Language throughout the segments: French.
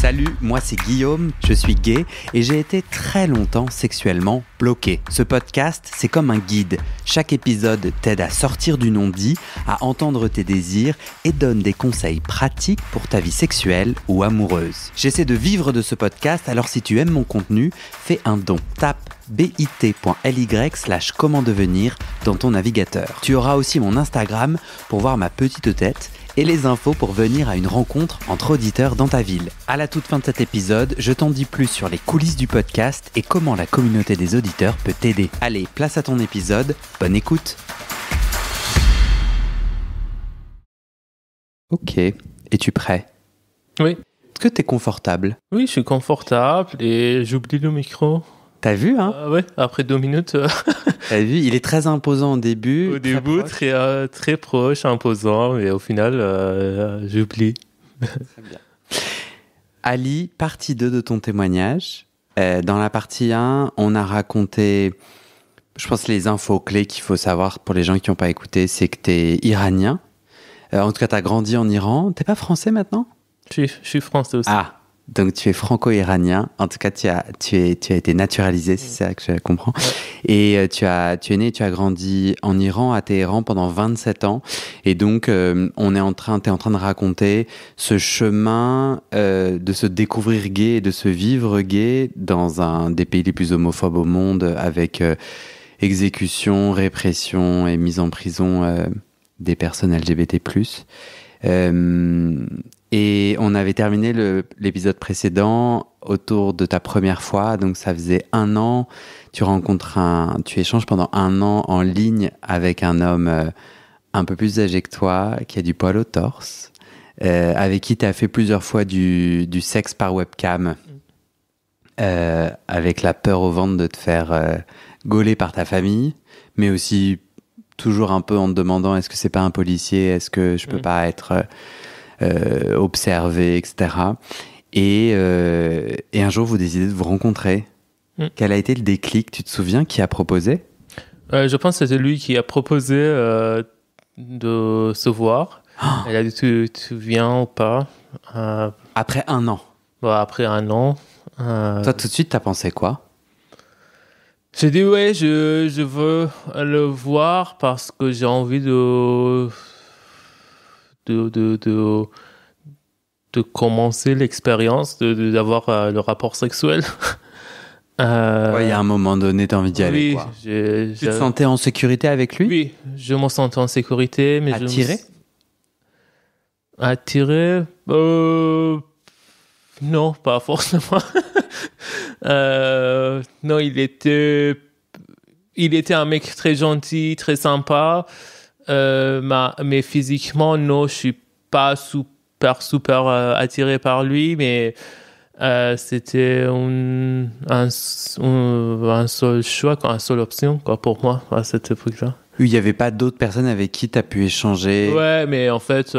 Salut, moi c'est Guillaume, je suis gay et j'ai été très longtemps sexuellement bloqué. Ce podcast, c'est comme un guide. Chaque épisode t'aide à sortir du non-dit, à entendre tes désirs et donne des conseils pratiques pour ta vie sexuelle ou amoureuse. J'essaie de vivre de ce podcast, alors si tu aimes mon contenu, fais un don. Tape bit.ly/comment devenir dans ton navigateur. Tu auras aussi mon Instagram pour voir ma petite tête et les infos pour venir à une rencontre entre auditeurs dans ta ville. À la toute fin de cet épisode, je t'en dis plus sur les coulisses du podcast et comment la communauté des auditeurs peut t'aider. Allez, place à ton épisode, bonne écoute. Ok, es-tu prêt? Oui. Est-ce que t'es confortable? Oui, je suis confortable et j'oublie le micro. T'as vu, hein? Ouais, après 2 minutes. T'as vu, il est très imposant au début. Au début, très proche, imposant, mais au final, j'oublie. Très bien. Ali, partie 2 de ton témoignage. Dans la partie 1, on a raconté, je pense, les infos clés qu'il faut savoir pour les gens qui n'ont pas écouté, c'est que t'es iranien. En tout cas, t'as grandi en Iran. T'es pas français maintenant? Je suis français aussi. Ah, donc tu es franco-iranien. En tout cas, tu as été naturalisé, c'est ça que je comprends. Ouais. Et tu es né, tu as grandi en Iran, à Téhéran, pendant 27 ans. Et donc, t'es en train de raconter ce chemin de se découvrir gay et de se vivre gay dans un des pays les plus homophobes au monde, avec exécution, répression et mise en prison des personnes LGBT+. Et on avait terminé l'épisode précédent autour de ta première fois, donc ça faisait 1 an. Tu échanges pendant 1 an en ligne avec un homme un peu plus âgé que toi, qui a du poil au torse, avec qui tu as fait plusieurs fois du sexe par webcam, avec la peur au ventre de te faire gauler par ta famille, mais aussi toujours un peu en te demandant est-ce que c'est pas un policier, est-ce que je peux pas être observé, etc. Et un jour, vous décidez de vous rencontrer. Quel a été le déclic? Tu te souviens qui a proposé? Je pense que c'était lui qui a proposé de se voir. Oh. Elle a dit tu viens ou pas? Après 1 an? Après 1 an. Toi, tout de suite, t'as pensé quoi? J'ai dit ouais, je veux le voir parce que j'ai envie de commencer l'expérience d'avoir le rapport sexuel. Il y a un moment donné, t'as envie d'y aller, quoi. Tu te sentais en sécurité avec lui? Oui, je me sentais en sécurité. Mais Attiré? Non, pas forcément. Non, il était un mec très gentil, très sympa. Mais physiquement, non, je suis pas super attiré par lui, mais c'était un seul choix, une seule option quoi, pour moi à cette époque-là. Il n'y avait pas d'autres personnes avec qui tu as pu échanger? Ouais, mais en fait,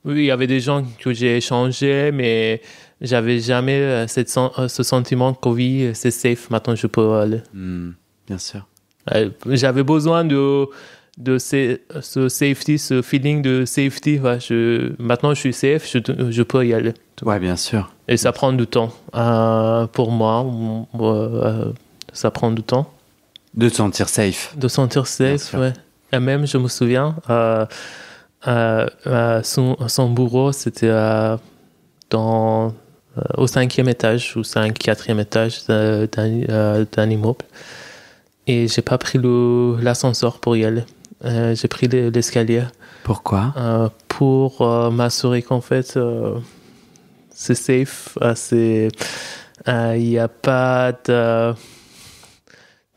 oui, il y avait des gens que j'ai échangé, mais j'avais jamais ce sentiment que oui, c'est safe, maintenant je peux aller. Bien sûr. J'avais besoin de ce safety, ce feeling de safety. Ouais, maintenant, je suis safe, je peux y aller. Ouais, bien sûr. Et ça prend du temps. Pour moi, ça prend du temps. De te sentir safe. De sentir safe, ouais. Et même, je me souviens, son bureau, c'était au 5e étage ou 4e étage d'un immeuble. Et j'ai pas pris l'ascenseur pour y aller. J'ai pris l'escalier. Pourquoi? Pour m'assurer qu'en fait, c'est safe. Il n'y a pas de...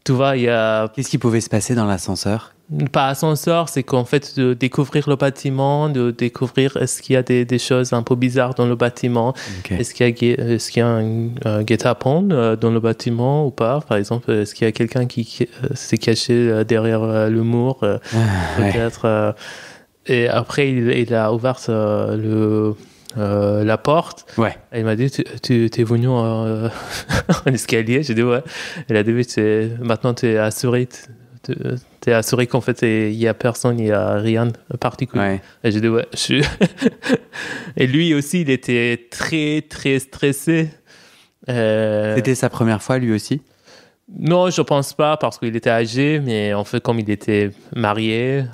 Tu vois, il y a... Qu'est-ce qui pouvait se passer dans l'ascenseur? Pas ascenseur, c'est qu'en fait, de découvrir le bâtiment, de découvrir est-ce qu'il y a des choses un peu bizarres dans le bâtiment. Okay. Est-ce qu'il y a un guet-apens dans le bâtiment ou pas? Par exemple, est-ce qu'il y a quelqu'un qui s'est caché derrière le mur? Peut-être. Et après, il a ouvert la porte. Ouais. Elle m'a dit, tu es venu en escalier? J'ai dit, ouais. Elle a dit, oui, maintenant tu es assuré. t'es assuré qu'en fait, il y a personne, il y a rien de particulier. Ouais. Et j'ai dit, ouais, Et lui aussi, il était très, très stressé. C'était sa première fois, lui aussi? Non, je pense pas, parce qu'il était âgé, mais en fait, comme il était marié,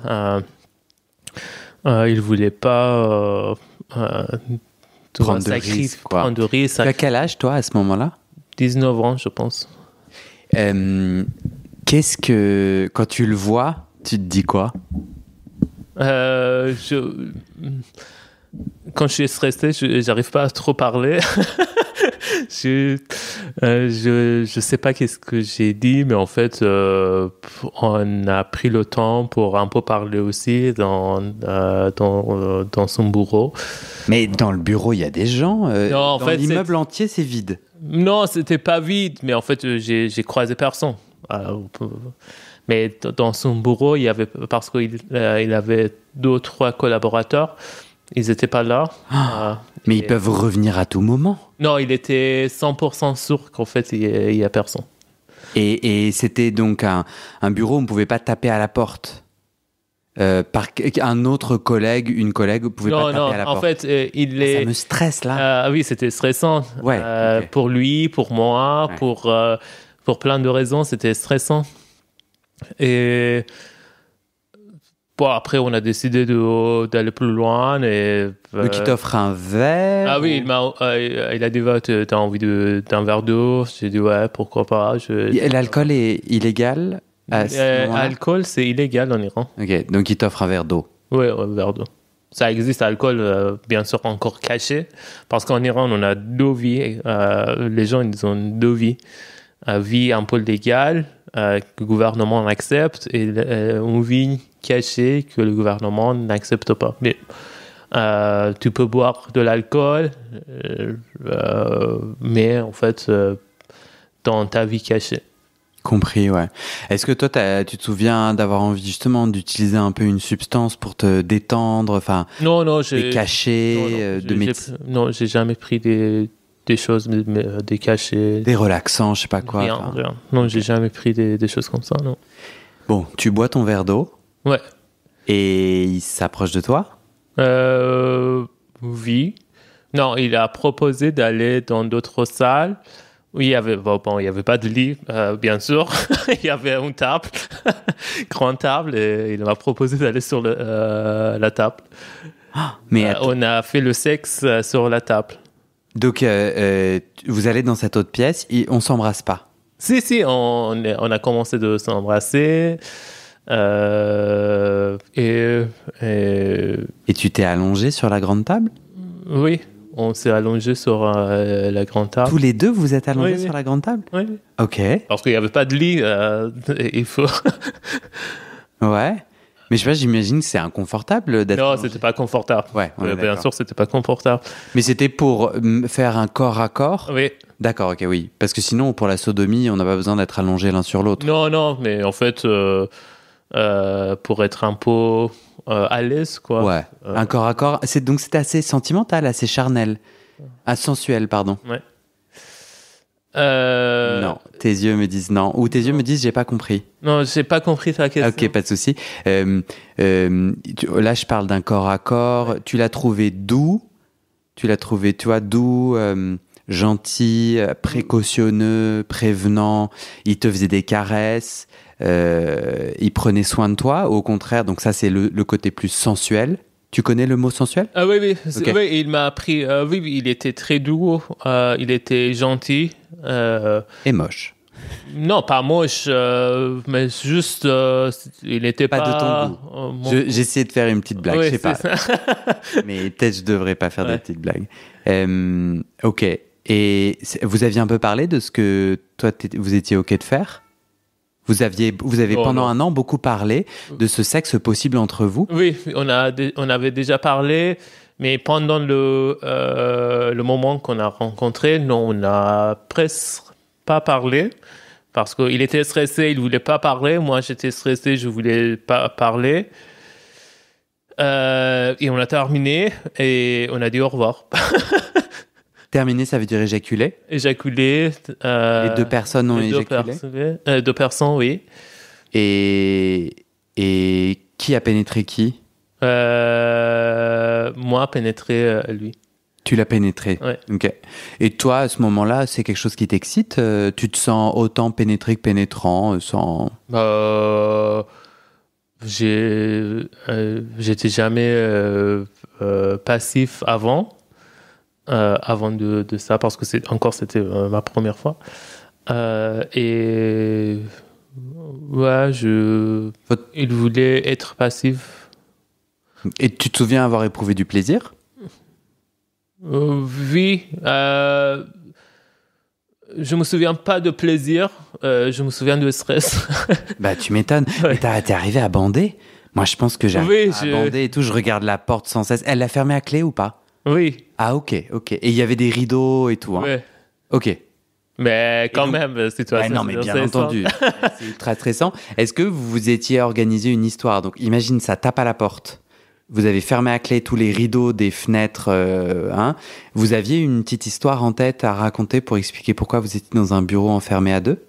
il voulait pas Prendre de risques, quoi. prendre de risques. Tu as quel âge, toi, à ce moment-là? 19 ans, je pense. Qu'est-ce que... Quand tu le vois, tu te dis quoi? Quand je suis stressé, j'arrive pas à trop parler. Je sais pas qu'est-ce que j'ai dit, mais en fait, on a pris le temps pour un peu parler aussi dans son bureau. Mais dans le bureau, il y a des gens. Non, en dans fait, l'immeuble entier, c'est vide. Non, c'était pas vide, mais en fait, j'ai croisé personne. Mais dans son bureau, il y avait, parce qu'il avait 2 ou 3 collaborateurs, ils n'étaient pas là. Mais ils peuvent revenir à tout moment. Non, il était 100% sûr qu'en fait, il y a personne. Et c'était donc un bureau où on ne pouvait pas taper à la porte. Par un autre collègue, une collègue ne pouvait pas taper à la porte. En fait, Ça me stresse, là. Oui, c'était stressant. Ouais, ok. Pour lui, pour moi, Ouais. pour plein de raisons, c'était stressant. Et bon, après, on a décidé d'aller plus loin. Donc, il t'offre un verre. Ah oui, il a dit, ouais, t'as envie d'un verre d'eau? J'ai dit, ouais, pourquoi pas. L'alcool est illégal à ce moment-là? Alcool, c'est illégal en Iran. Ok, donc il t'offre un verre d'eau. Oui, un verre d'eau. Ça existe, l'alcool, bien sûr, encore caché. Parce qu'en Iran, on a 2 vies. Les gens, ils ont 2 vies. Vie un peu légale, que le gouvernement accepte, et une vie cachée que le gouvernement n'accepte pas. Mais tu peux boire de l'alcool, mais en fait, dans ta vie cachée. Compris, ouais. Est-ce que toi, tu te souviens d'avoir envie justement d'utiliser un peu une substance pour te détendre, enfin, des cachets, Non, j'ai jamais pris des choses, des cachets. Des relaxants, je sais pas quoi. Rien. Non, j'ai jamais pris des choses comme ça, non. Bon, tu bois ton verre d'eau. Ouais. Et il s'approche de toi? Oui. Non, il a proposé d'aller dans d'autres salles. Oui, il y avait pas de lit, bien sûr. Il y avait une table, grande table, et il m'a proposé d'aller sur la table. Mais on a fait le sexe sur la table. Donc, vous allez dans cette autre pièce et on s'embrasse pas? Si, on a commencé de s'embrasser. Et tu t'es allongé sur la grande table? Oui, on s'est allongé sur la grande table. Tous les deux, vous êtes allongés sur la grande table? Oui. Ok. Parce qu'il n'y avait pas de lit, il faut... Ouais. Mais je sais pas, j'imagine que c'est inconfortable d'être... Non, c'était pas confortable. Ouais, bien sûr, c'était pas confortable. Mais c'était pour faire un corps à corps? Oui. D'accord, ok, oui. Parce que sinon, pour la sodomie, on n'a pas besoin d'être allongé l'un sur l'autre. Non, mais en fait, pour être un peu à l'aise, quoi. Ouais, un corps à corps. Donc c'était assez sentimental, assez charnel. Sensuel, pardon. Ouais. Non, tes yeux me disent non. Ou tes yeux me disent j'ai pas compris. Non, j'ai pas compris ta question. Ok, pas de souci. Là, je parle d'un corps à corps. Tu l'as trouvé doux. Tu l'as trouvé, tu vois, doux, gentil, précautionneux, prévenant. Il te faisait des caresses. Il prenait soin de toi. Au contraire, donc ça, c'est le côté plus sensuel. Tu connais le mot sensuel? Ah oui. Okay. Oui, il m'a appris. Oui, il était très doux. Il était gentil. Et moche. Non, pas moche, mais juste, il n'était pas... Pas de ton goût. J'essayais de faire une petite blague, oui, je sais pas. Mais peut-être je devrais pas faire des petites blagues. Ok. Et vous aviez un peu parlé de ce que toi, vous étiez ok de faire? Vous avez pendant un an beaucoup parlé de ce sexe possible entre vous? Oui, on avait déjà parlé, mais pendant le moment qu'on a rencontré, non, on n'a presque pas parlé, parce qu'il était stressé, il ne voulait pas parler. Moi, j'étais stressé, je ne voulais pas parler. Et on a terminé, et on a dit au revoir. Terminé, ça veut dire éjaculer? Éjaculer. Les deux personnes ont éjaculé? 2 personnes, oui. Et qui a pénétré qui? Moi, pénétrer lui. Tu l'as pénétré. Ouais. Ok. Et toi, à ce moment-là, c'est quelque chose qui t'excite? Tu te sens autant pénétré que pénétrant, sans... J'étais jamais passif avant de ça, parce que c'était ma première fois. Et ouais, il voulait être passif. Et tu te souviens avoir éprouvé du plaisir? Oui. Je me souviens pas de plaisir, je me souviens de stress. Bah, tu m'étonnes. Ouais. Et t'es arrivé à bander? Moi, je pense que j'ai Oui, bander et tout. Je regarde la porte sans cesse. Elle l'a fermée à clé ou pas? Oui. Ah, ok. Et il y avait des rideaux et tout. Hein. Ouais. Ok. Mais quand donc- même, c'est toi. Non, mais bien entendu. C'est ultra stressant. Est-ce que vous vous étiez organisé une histoire? Donc, imagine, ça tape à la porte. Vous avez fermé à clé tous les rideaux des fenêtres. Hein. Vous aviez une petite histoire en tête à raconter pour expliquer pourquoi vous étiez dans un bureau enfermé à deux?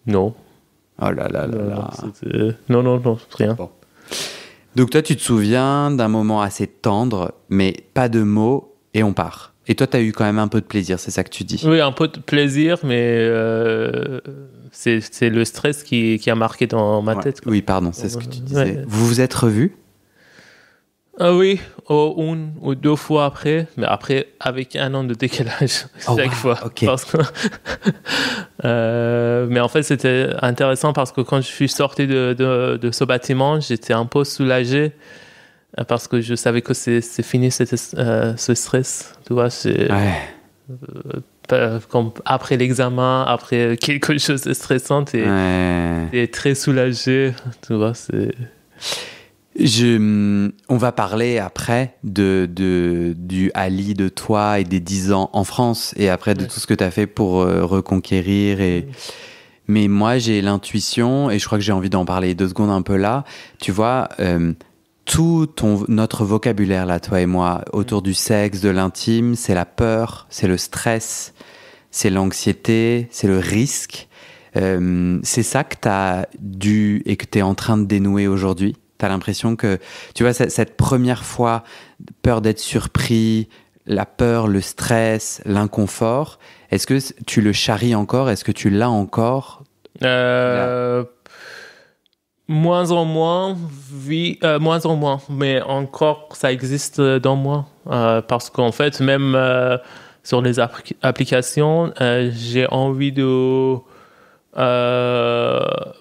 Non. Oh là là là là. Non, rien. Bon. Donc toi, tu te souviens d'un moment assez tendre, mais pas de mots, et on part. Et toi, tu as eu quand même un peu de plaisir, c'est ça que tu dis? Oui, un peu de plaisir, mais c'est le stress qui a marqué dans ma tête. Quoi. Oui, pardon, c'est ce que tu disais. Ouais. Vous vous êtes revus? Ah oui, une ou deux fois après, mais après avec 1 an de décalage chaque fois. Ok. Parce que mais en fait, c'était intéressant parce que quand je suis sorti de ce bâtiment, j'étais un peu soulagé parce que je savais que c'est fini ce stress. Tu vois, comme après l'examen, après quelque chose de stressant, t'es très soulagé. Tu vois, c'est... On va parler après du Ali de toi et des 10 ans en France et après de tout ce que tu as fait pour reconquérir. Mais moi, j'ai l'intuition, et je crois que j'ai envie d'en parler 2 secondes un peu là. Tu vois, tout notre vocabulaire, là, toi et moi, autour du sexe, de l'intime, c'est la peur, c'est le stress, c'est l'anxiété, c'est le risque. C'est ça que tu as dû et que tu es en train de dénouer aujourd'hui? T'as l'impression que, tu vois, cette première fois, peur d'être surpris, la peur, le stress, l'inconfort, est-ce que tu le charries encore? Est-ce que tu l'as encore? Moins en moins, oui, moins en moins, mais encore, ça existe dans moi. Parce qu'en fait, même sur les applications, j'ai envie de...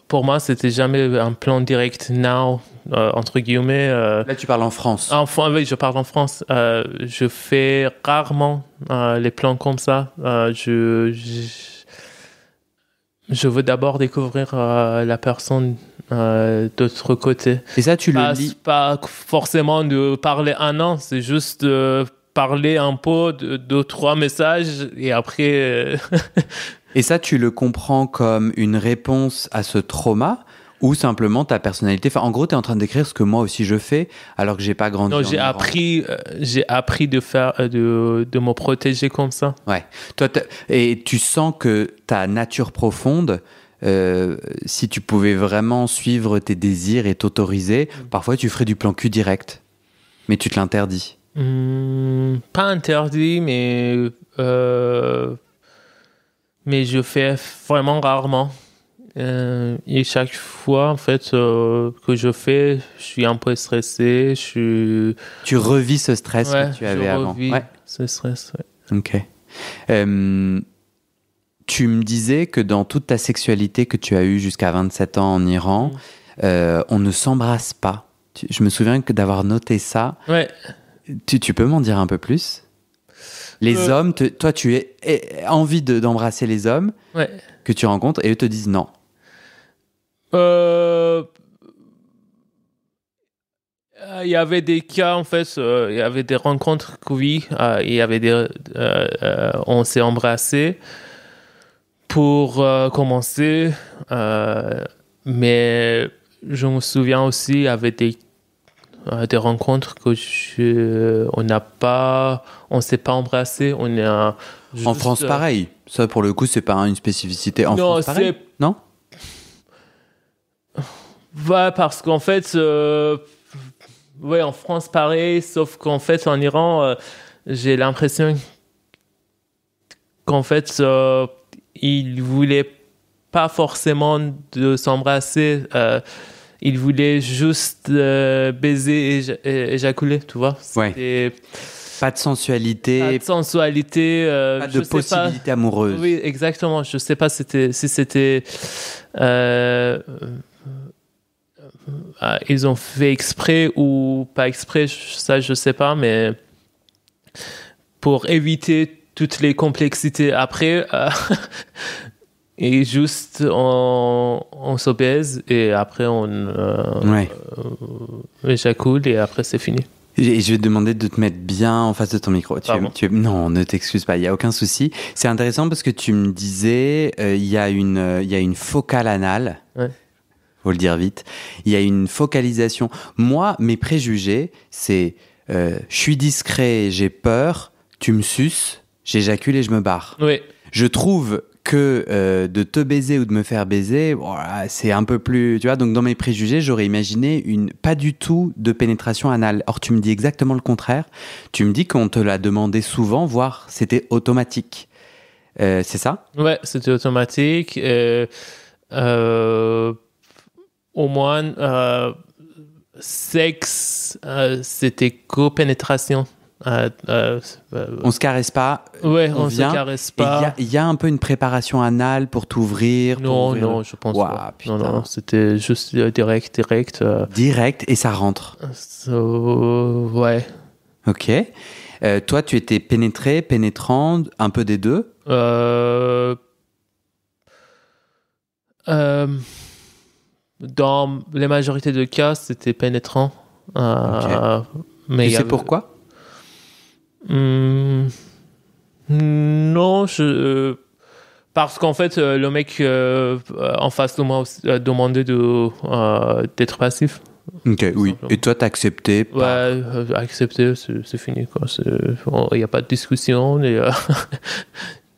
pour moi, c'était jamais un plan direct now, entre guillemets. Là, tu parles en France. Enfin, oui, je parle en France. Je fais rarement les plans comme ça. Je veux d'abord découvrir la personne d'autre côté. Et ça, tu le lis? Pas forcément de parler 1 an, c'est juste de parler un peu de 2-3 messages et après... Et ça, tu le comprends comme une réponse à ce trauma ou simplement ta personnalité? Enfin, en gros, tu es en train de décrire ce que moi aussi je fais alors que j'ai pas grandi. Non, j'ai appris de me protéger comme ça. Ouais. Toi, et tu sens que ta nature profonde, si tu pouvais vraiment suivre tes désirs et t'autoriser, parfois tu ferais du plan cul direct. Mais tu te l'interdis. Pas interdit, mais je fais vraiment rarement. Et chaque fois, en fait, que je fais, je suis un peu stressé. Tu revis ce stress que tu avais avant. Ouais, ce stress, ouais. Ok. Tu me disais que dans toute ta sexualité que tu as eue jusqu'à 27 ans en Iran, on ne s'embrasse pas. Je me souviens que d'avoir noté ça. Ouais. Tu peux m'en dire un peu plus? Les hommes, toi, tu as envie d'embrasser les hommes que tu rencontres et eux te disent non. Il y avait des cas, en fait, il y avait des rencontres que oui, il y avait on s'est embrassé pour commencer, mais je me souviens aussi, il y avait des rencontres que on s'est pas embrassé, En France, pareil. Ça, pour le coup, c'est pas une spécificité. En France, pareil. Non? Ouais, parce qu'en fait, ouais, en France, pareil, sauf qu'en fait, en Iran, j'ai l'impression qu'en fait, ils voulaient pas forcément de s'embrasser. Ils voulaient juste baiser et éjaculer, tu vois. Ouais. Pas de sensualité. Pas de sensualité. Pas de possibilité amoureuse. Oui, exactement. Je sais pas si c'était ils ont fait exprès ou pas exprès, ça je sais pas, mais pour éviter toutes les complexités après, et juste on se baise et après on éjacule et après c'est fini. Et je vais te demander de te mettre bien en face de ton micro. Non, ne t'excuse pas, il n'y a aucun souci. C'est intéressant parce que tu me disais, il y a une focale anale. Ouais. Faut le dire vite. Il y a une focalisation. Moi, mes préjugés, c'est je suis discret, j'ai peur, tu me suces, j'éjacule et je me barre. Oui. Je trouve que de te baiser ou de me faire baiser, voilà, c'est un peu plus... Tu vois, donc dans mes préjugés, j'aurais imaginé pas du tout de pénétration anale. Or, tu me dis exactement le contraire. Tu me dis qu'on te l'a demandé souvent, voire c'était automatique. C'est ça ? Ouais, c'était automatique. Au moins, sexe, c'était copénétration. On se caresse pas. Ouais, on se caresse pas. Il y a un peu une préparation anale pour t'ouvrir. Non, je pense pas. Non, c'était juste direct. Direct et ça rentre. Ouais. Ok. Toi, tu étais pénétré, pénétrant, un peu des deux. Dans la majorité de cas, c'était pénétrant. Okay. Mais tu sais pourquoi ? Non, parce qu'en fait, le mec en face de moi a demandé d'être passif. Ok, oui. Et toi, t'as accepté ? Ouais, accepté, c'est fini, quoi. Il n'y a pas de discussion. Et,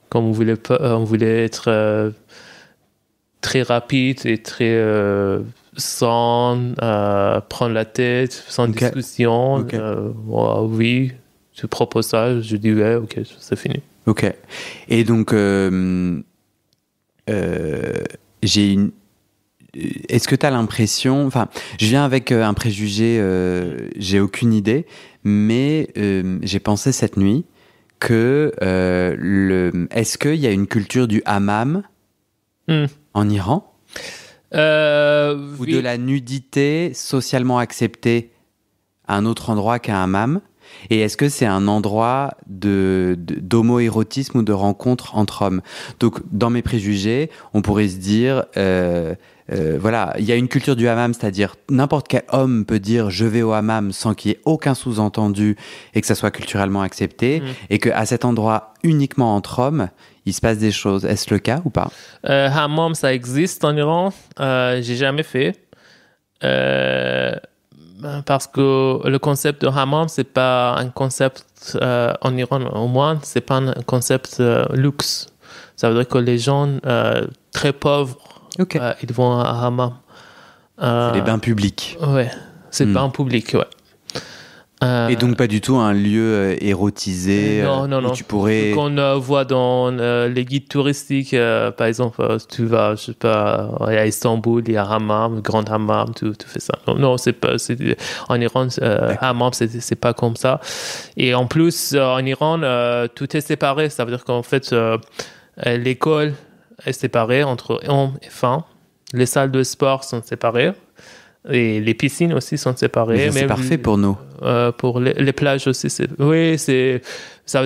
comme on voulait être très rapide et très sans prendre la tête, sans discussion. Okay. Oui, tu proposes ça, je dis ouais, ok, c'est fini. Ok. Et donc, est-ce que tu as l'impression... Enfin, je viens avec un préjugé, j'ai aucune idée, mais j'ai pensé cette nuit que est-ce qu'il y a une culture du hammam en Iran ou oui. de la nudité socialement acceptée à un autre endroit qu'un hammam ? Et est-ce que c'est un endroit d'homo-érotisme ou de rencontre entre hommes ? Donc, dans mes préjugés, on pourrait se dire, voilà, il y a une culture du hammam, c'est-à-dire n'importe quel homme peut dire « je vais au hammam » sans qu'il y ait aucun sous-entendu et que ça soit culturellement accepté, et qu'à cet endroit, uniquement entre hommes, il se passe des choses. Est-ce le cas ou pas ? Hammam, ça existe en Iran. J'ai jamais fait. Parce que le concept de hammam, c'est pas un concept en Iran, au moins, c'est pas un concept luxe. Ça veut dire que les gens très pauvres, ils vont à hammam. C'est les bains publics. Ouais, c'est bains publics, ouais. Et donc pas du tout un lieu érotisé non. où tu pourrais... Ce qu'on voit dans les guides touristiques, par exemple, tu vas, je sais pas, à Istanbul, il y a hammam, grand hammam, tu fais ça. Non, c'est pas... En Iran, hammam, c'est pas comme ça. Et en plus, en Iran, tout est séparé. Ça veut dire qu'en fait, l'école est séparée entre hommes et femmes. Les salles de sport sont séparées. Et les piscines aussi sont séparées. Mais ça, c'est parfait pour nous. Pour les plages aussi. Ça veut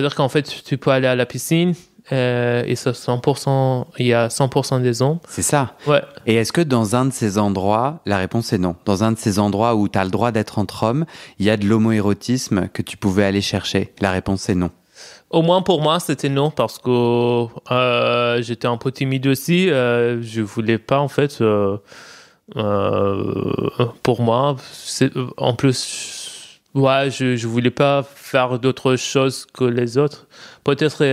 dire qu'en fait, tu peux aller à la piscine et il y a 100% des hommes. C'est ça. Ouais. Et est-ce que dans un de ces endroits, la réponse est non. Dans un de ces endroits où tu as le droit d'être entre hommes, il y a de l'homo-érotisme que tu pouvais aller chercher. La réponse est non. Au moins pour moi, c'était non parce que j'étais un peu timide aussi. Je voulais pas en fait... pour moi, en plus, ouais, je voulais pas faire d'autres choses que les autres. Peut-être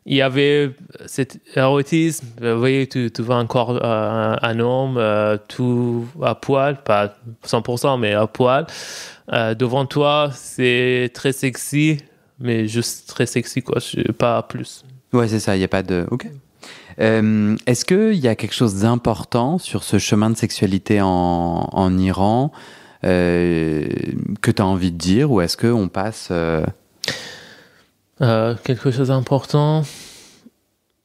il y avait cet érotisme. Vous voyez, tu vois encore un homme tout à poil, pas 100%, mais à poil. Devant toi, c'est très sexy, mais juste très sexy, quoi. Pas plus. Ouais, c'est ça, il n'y a pas de... Ok. Est-ce qu'il y a quelque chose d'important sur ce chemin de sexualité en Iran que tu as envie de dire, ou est-ce qu'on passe... Quelque chose d'important.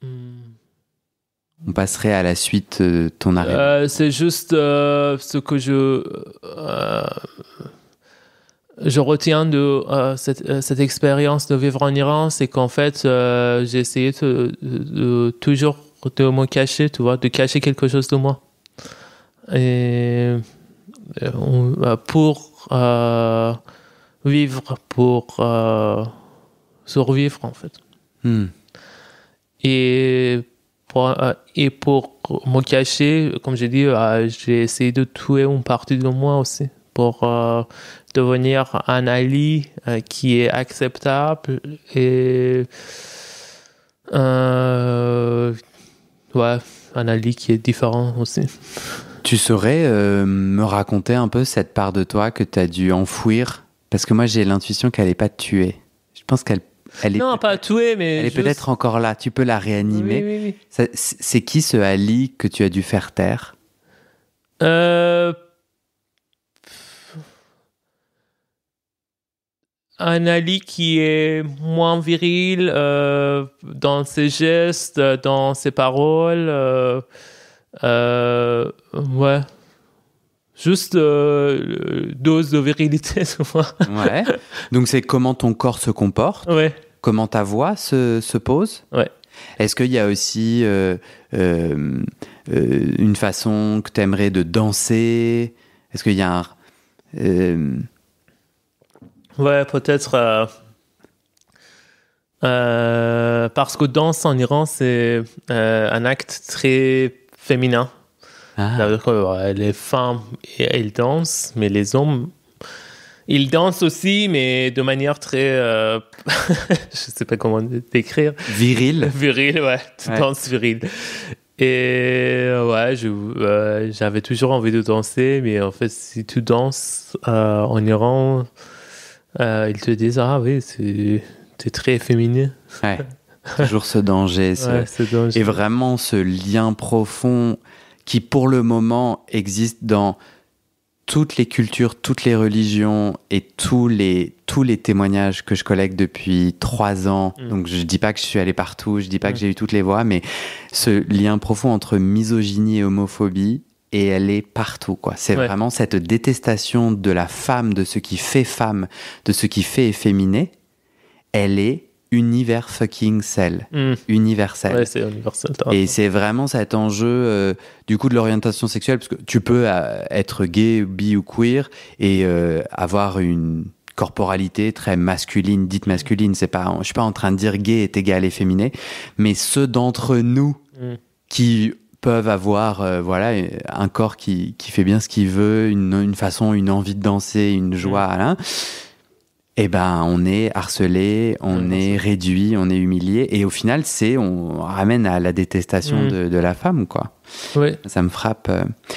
On passerait à la suite de ton arrivée. C'est juste ce que je retiens de cette expérience de vivre en Iran, c'est qu'en fait, j'ai essayé de toujours de me cacher, tu vois, de cacher quelque chose de moi. Et pour vivre, pour survivre, en fait. Et pour me cacher, comme j'ai dit, j'ai essayé de tuer une partie de moi aussi pour devenir un Ali qui est acceptable et ouais, un Ali qui est différent aussi. Tu saurais me raconter un peu cette part de toi que tu as dû enfouir? Parce que moi, j'ai l'intuition qu'elle n'est pas tuée. Je pense qu'elle est... Non, pas tuée, mais elle est peut-être encore là. Tu peux la réanimer. Oui. C'est qui ce Ali que tu as dû faire taire? Un Ali qui est moins viril dans ses gestes, dans ses paroles. Ouais. Juste dose de virilité, tu vois. Ouais. Donc c'est comment ton corps se comporte, Ouais. comment ta voix se pose. Ouais. Est-ce qu'il y a aussi une façon que tu aimerais de danser? Est-ce qu'il y a un... Ouais, peut-être parce que danse en Iran, c'est un acte très féminin. Ça veut dire que les femmes, elles dansent, mais les hommes, ils dansent aussi, mais de manière très... je sais pas comment décrire. Viril. Viril, ouais. Danse viril. Et ouais, j'avais toujours envie de danser, mais en fait, si tu danses en Iran, ils te disent « Ah oui, t'es très féminin. » Ouais. Toujours ce danger. Ouais, ce danger. Et vraiment ce lien profond qui, pour le moment, existe dans toutes les cultures, toutes les religions et tous les témoignages que je collecte depuis 3 ans. Donc, je dis pas que je suis allé partout, je dis pas que j'ai eu toutes les voix, mais ce lien profond entre misogynie et homophobie, et elle est partout, quoi. C'est vraiment cette détestation de la femme, de ce qui fait femme, de ce qui fait efféminé, elle est universelle. Ouais, c'est universel. Et c'est vraiment cet enjeu du coup de l'orientation sexuelle, parce que tu peux être gay, bi ou queer et avoir une corporalité très masculine, dite masculine. C'est pas, je suis pas en train de dire gay est égal efféminé, mais ceux d'entre nous qui peuvent avoir voilà, un corps qui fait bien ce qu'il veut, une façon, une envie de danser, une joie, hein, eh ben, on est harcelé, on est réduit, on est humilié, et au final, on ramène à la détestation de la femme, quoi. Oui. Ça me frappe.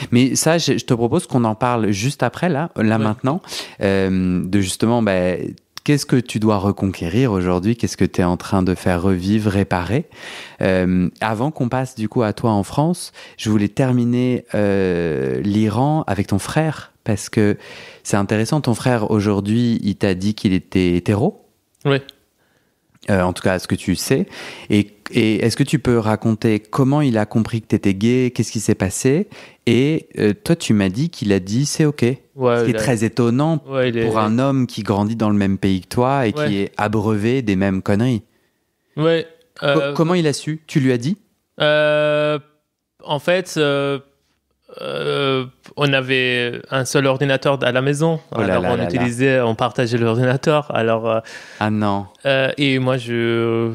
Mais ça, je te propose qu'on en parle juste après, là maintenant, de justement, qu'est-ce que tu dois reconquérir aujourd'hui? Qu'est-ce que tu es en train de faire revivre, réparer? Avant qu'on passe du coup à toi en France, je voulais terminer l'Iran avec ton frère, parce que c'est intéressant. Ton frère, aujourd'hui, il t'a dit qu'il était hétéro? Oui. En tout cas, ce que tu sais. Et est-ce que tu peux raconter comment il a compris que tu étais gay? Qu'est-ce qui s'est passé? Et toi, tu m'as dit qu'il a dit c'est OK. Ce qui est très étonnant pour un homme qui grandit dans le même pays que toi et qui est abreuvé des mêmes conneries. Ouais. Comment il a su? Tu lui as dit? En fait, on avait un seul ordinateur à la maison. Alors, on partageait l'ordinateur. Alors, ah non. Et moi, j'ai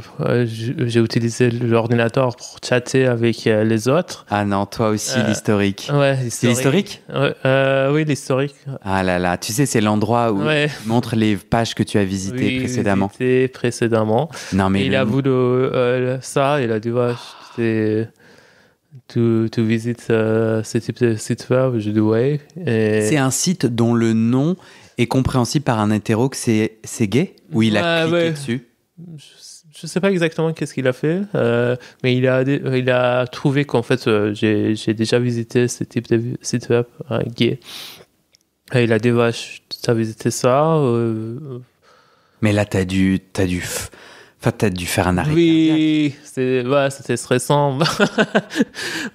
utilisé l'ordinateur pour chatter avec les autres. Ah non, toi aussi, l'historique. Ouais, c'est l'historique? Oui, l'historique. Ah là là, tu sais, c'est l'endroit où il montre les pages que tu as visitées précédemment. Non, mais il a voulu ça, il a dit, tu visites ce type de site web, je dis ouais. C'est un site dont le nom est compréhensible par un hétéro que c'est gay? Ou il a cliqué dessus? Je sais pas exactement qu'est-ce qu'il a fait, mais il a trouvé qu'en fait j'ai déjà visité ce type de site web gay. Et il a dit t'as visité ça. Mais là t'as dû faire un arrêt cardiaque. C'était stressant.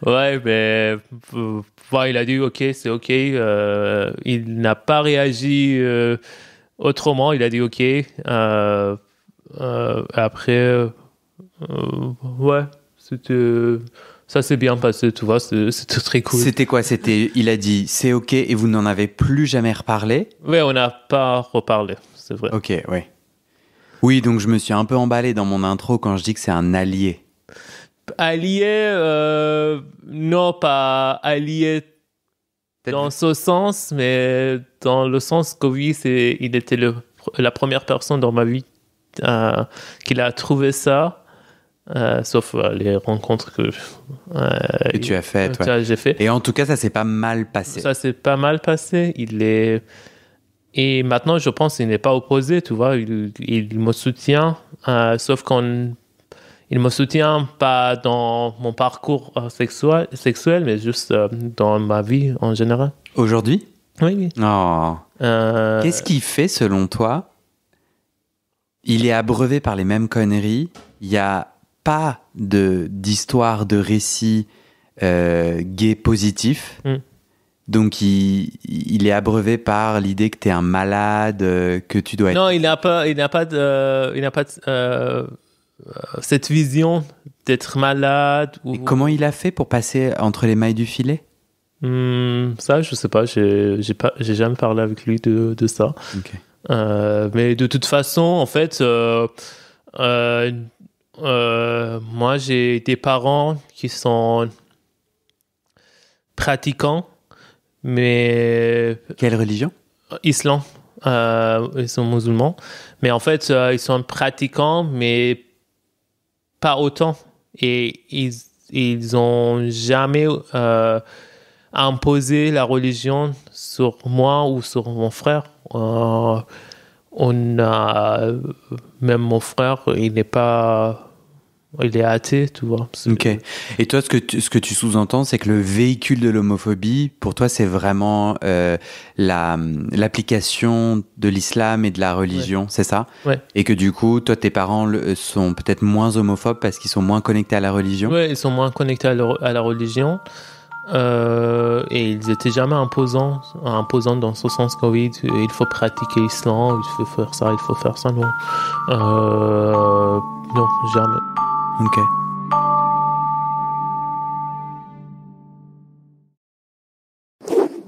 Ouais, mais il a dit ok, c'est ok. Il n'a pas réagi autrement. Il a dit ok. Après, ça s'est bien passé, tu vois. C'était très cool. C'était quoi? Il a dit c'est ok et vous n'en avez plus jamais reparlé? Ouais, on n'a pas reparlé, c'est vrai. Ok, ouais. Oui, donc je me suis un peu emballé dans mon intro quand je dis que c'est un allié. Allié, non, pas allié dans ce sens, mais dans le sens que oui, il était la première personne dans ma vie qu'il a trouvé ça, sauf les rencontres que tu as faites. J'ai fait. Et en tout cas, ça s'est pas mal passé. Ça s'est pas mal passé. Et maintenant, je pense qu'il n'est pas opposé, tu vois. Il me soutient, sauf qu'il me soutient pas dans mon parcours sexuel, mais juste dans ma vie en général. Aujourd'hui? Oui. Oh. Qu'est-ce qu'il fait selon toi? Il est abreuvé par les mêmes conneries. Il n'y a pas d'histoire, de récit gay positif. Donc, il est abreuvé par l'idée que tu es un malade, que tu dois être... Non, il n'a pas cette vision d'être malade. Et comment il a fait pour passer entre les mailles du filet? Ça, je sais pas. J'ai jamais parlé avec lui de ça. Okay. Mais de toute façon, en fait, moi, j'ai des parents qui sont pratiquants. Mais quelle religion? Islam. Ils sont musulmans. Mais en fait, ils sont pratiquants, mais pas autant. Et ils ont jamais imposé la religion sur moi ou sur mon frère. Même mon frère, il est athée, tu vois. Ok. Et toi, ce que tu sous-entends, c'est que le véhicule de l'homophobie, pour toi, c'est vraiment l'application de l'islam et de la religion, c'est ça? Ouais. Et que du coup, toi, tes parents sont peut-être moins homophobes parce qu'ils sont moins connectés à la religion? Oui, ils sont moins connectés à la religion. Et ils étaient jamais imposants dans ce sens que oui, il faut pratiquer l'islam, il faut faire ça, il faut faire ça. Non, non, jamais. Ok.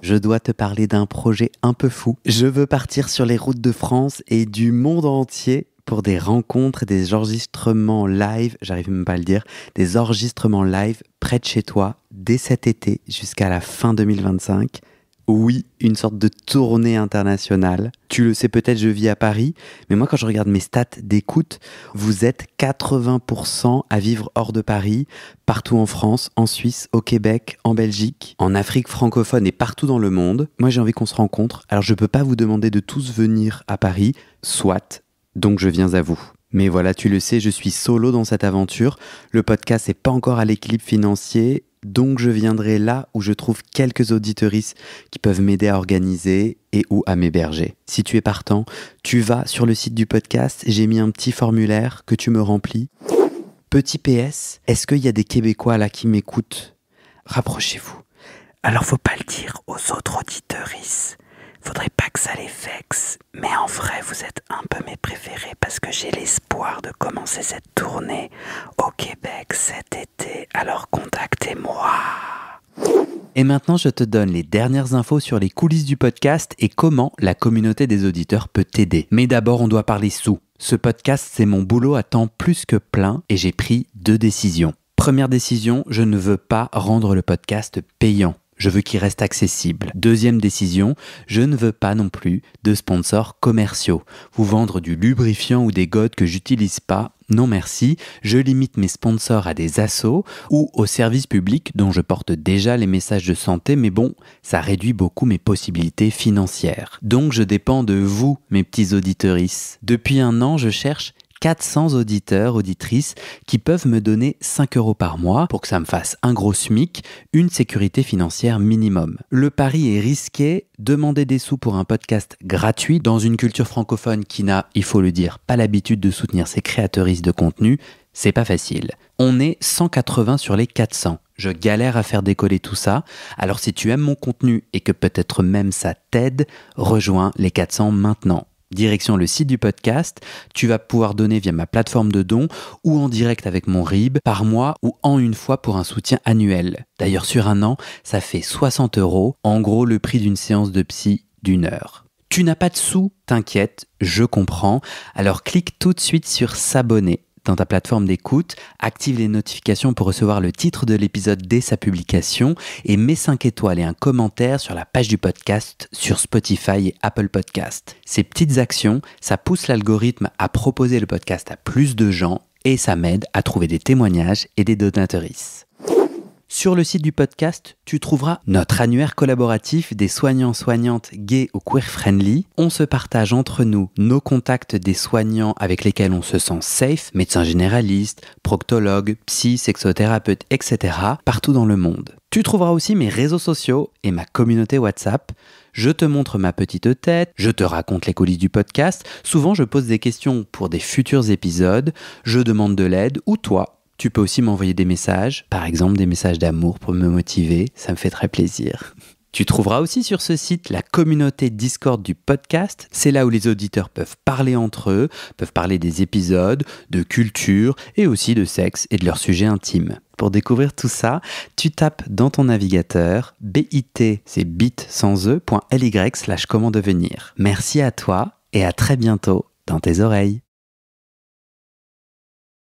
Je dois te parler d'un projet un peu fou. Je veux partir sur les routes de France et du monde entier pour des rencontres, des enregistrements live, j'arrive même pas à le dire, des enregistrements live près de chez toi dès cet été jusqu'à la fin 2025. Oui, une sorte de tournée internationale. Tu le sais peut-être, je vis à Paris, mais moi quand je regarde mes stats d'écoute, vous êtes 80% à vivre hors de Paris, partout en France, en Suisse, au Québec, en Belgique, en Afrique francophone et partout dans le monde. Moi j'ai envie qu'on se rencontre, alors je peux pas vous demander de tous venir à Paris, soit, donc je viens à vous. Mais voilà, tu le sais, je suis solo dans cette aventure, le podcast n'est pas encore à l'équilibre financier, donc je viendrai là où je trouve quelques auditeuristes qui peuvent m'aider à organiser et ou à m'héberger. Si tu es partant, tu vas sur le site du podcast, j'ai mis un petit formulaire que tu me remplis. Petit PS, est-ce qu'il y a des Québécois là qui m'écoutent? Rapprochez-vous. Alors faut pas le dire aux autres auditeuristes. Faudrait pas que ça les vexe, mais en vrai vous êtes un peu mes préférés parce que j'ai l'espoir de commencer cette tournée au Québec cet été, alors contactez-moi. Et maintenant, je te donne les dernières infos sur les coulisses du podcast et comment la communauté des auditeurs peut t'aider. Mais d'abord, on doit parler sous. Ce podcast, c'est mon boulot à temps plus que plein et j'ai pris 2 décisions. Première décision, je ne veux pas rendre le podcast payant. Je veux qu'il reste accessible. Deuxième décision, je ne veux pas non plus de sponsors commerciaux. Vous vendre du lubrifiant ou des godes que j'utilise pas, non merci. Je limite mes sponsors à des assos ou aux services publics dont je porte déjà les messages de santé, mais bon, ça réduit beaucoup mes possibilités financières. Donc je dépends de vous, mes petits auditorices. Depuis 1 an, je cherche 400 auditeurs, auditrices qui peuvent me donner 5 € par mois pour que ça me fasse un gros SMIC, une sécurité financière minimum. Le pari est risqué, demander des sous pour un podcast gratuit dans une culture francophone qui n'a, il faut le dire, pas l'habitude de soutenir ses créateuristes de contenu, c'est pas facile. On est 180 sur les 400. Je galère à faire décoller tout ça, alors si tu aimes mon contenu et que peut-être même ça t'aide, rejoins les 400 maintenant. Direction le site du podcast, tu vas pouvoir donner via ma plateforme de dons ou en direct avec mon RIB par mois ou en une fois pour un soutien annuel. D'ailleurs sur 1 an, ça fait 60 €, en gros le prix d'une séance de psy d'1 heure. Tu n'as pas de sous, t'inquiète, je comprends, alors clique tout de suite sur s'abonner dans ta plateforme d'écoute, active les notifications pour recevoir le titre de l'épisode dès sa publication et mets 5 étoiles et un commentaire sur la page du podcast sur Spotify et Apple Podcast. Ces petites actions, ça pousse l'algorithme à proposer le podcast à plus de gens et ça m'aide à trouver des témoignages et des donatrices. Sur le site du podcast, tu trouveras notre annuaire collaboratif des soignants-soignantes gays ou queer-friendly. On se partage entre nous nos contacts des soignants avec lesquels on se sent safe, médecins généralistes, proctologues, psy, sexothérapeutes, etc. partout dans le monde. Tu trouveras aussi mes réseaux sociaux et ma communauté WhatsApp. Je te montre ma petite tête, je te raconte les coulisses du podcast. Souvent, je pose des questions pour des futurs épisodes. Je demande de l'aide ou toi. Tu peux aussi m'envoyer des messages, par exemple des messages d'amour pour me motiver, ça me fait très plaisir. Tu trouveras aussi sur ce site la communauté Discord du podcast. C'est là où les auditeurs peuvent parler entre eux, peuvent parler des épisodes, de culture et aussi de sexe et de leurs sujets intimes. Pour découvrir tout ça, tu tapes dans ton navigateur bit, c'est bit sans e.ly/comment devenir. Merci à toi et à très bientôt dans tes oreilles.